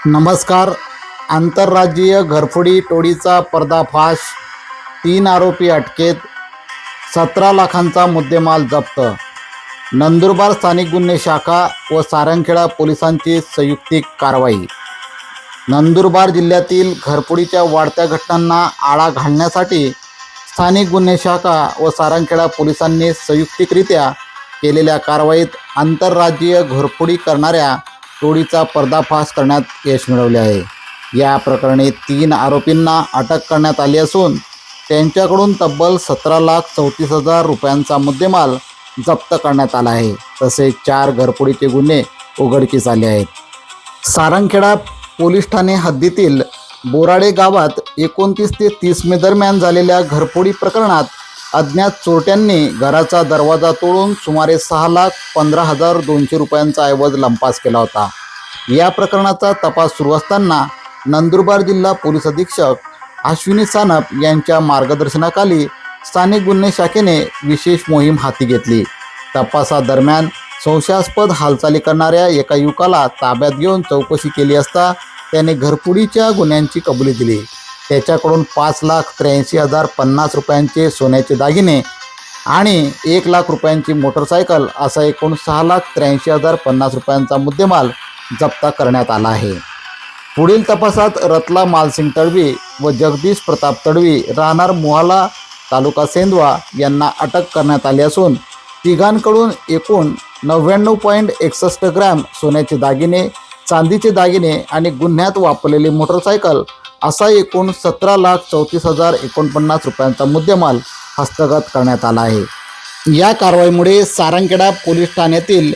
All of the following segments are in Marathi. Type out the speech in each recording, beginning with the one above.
नमस्कार. आंतरराज्यीय घरफोडी टोळीचा पर्दाफाश. 3 आरोपी अटकेत. 17 लाखांचा मुद्देमाल जप्त. नंदुरबार स्थानिक गुन्हे शाखा व सारंगखेडा पोलिसांची संयुक्तिक कारवाई. नंदुरबार जिल्ह्यातील घरफोडीच्या वाढत्या घटनांना आळा घालण्यासाठी स्थानिक गुन्हे शाखा व सारंगखेडा पोलिसांनी संयुक्तिकरित्या केलेल्या कारवाईत आंतरराज्यीय घरफोडी करणाऱ्या टोळीचा पर्दाफाश करण्यात यश मिळवले आहे. या प्रकरणी 3 आरोपींना अटक करण्यात आली असून त्यांच्याकडून तब्बल 17,34,000 रुपयांचा मुद्देमाल जप्त करण्यात आला आहे. तसेच 4 घरफोडीचे गुन्हे उघडकीस आले आहेत. सारंगखेडा पोलीस ठाणे हद्दीतील बोराडे गावात 29 ते 30 मे दरम्यान झालेल्या घरफोडी प्रकरणात अज्ञात चोरट्यांनी घराचा दरवाजा तोडून सुमारे 6,15,200 रुपयांचा ऐवज लंपास केला होता. या प्रकरणाचा तपास सुरू असताना नंदुरबार जिल्हा पोलीस अधीक्षक अश्विनी सानप यांच्या मार्गदर्शनाखाली स्थानिक गुन्हे शाखेने विशेष मोहीम हाती घेतली. तपासादरम्यान संशयास्पद हालचाली करणाऱ्या एका युवकाला ताब्यात घेऊन चौकशी केली असता त्याने घरफोडीच्या गुन्ह्यांची कबुली दिली. त्याच्याकडून 5,83,050 रुपयांचे सोन्याचे दागिने आणि 1 लाख रुपयांची मोटरसायकल असा एकूण 6,83,050 रुपयांचा मुद्देमाल जप्त करण्यात आला आहे. पुढील तपासात रतला मालसिंग तडवी व जगदीश प्रताप तडवी राहणार मोहाला तालुका सेंदवा यांना अटक करण्यात आली असून तिघांकडून एकूण 99.61 ग्रॅम सोन्याचे दागिने, चांदीचे दागिने आणि गुन्ह्यात वापरलेली मोटरसायकल असा एकूण 17,34,049 रुपयांचा मुद्देमाल हस्तगत करण्यात आला आहे. या कारवाईमुळे सारंगखेडा पोलीस ठाण्यातील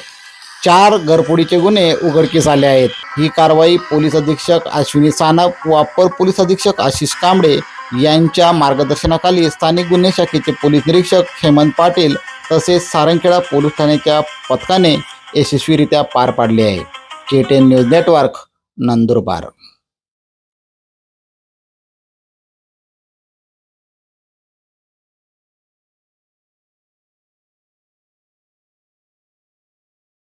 4 घरफोडीचे गुन्हे उघडकीस आले आहेत. ही कारवाई पोलीस अधीक्षक अश्विनी सानप व अप्पर पोलीस अधीक्षक आशिष कांबळे यांच्या मार्गदर्शनाखाली स्थानिक गुन्हे शाखेचे पोलीस निरीक्षक हेमंत पाटील तसेच सारंगखेडा पोलीस ठाण्याच्या पथकाने यशस्वीरित्या पार पाडली आहे. KTN news network, Nandurbar.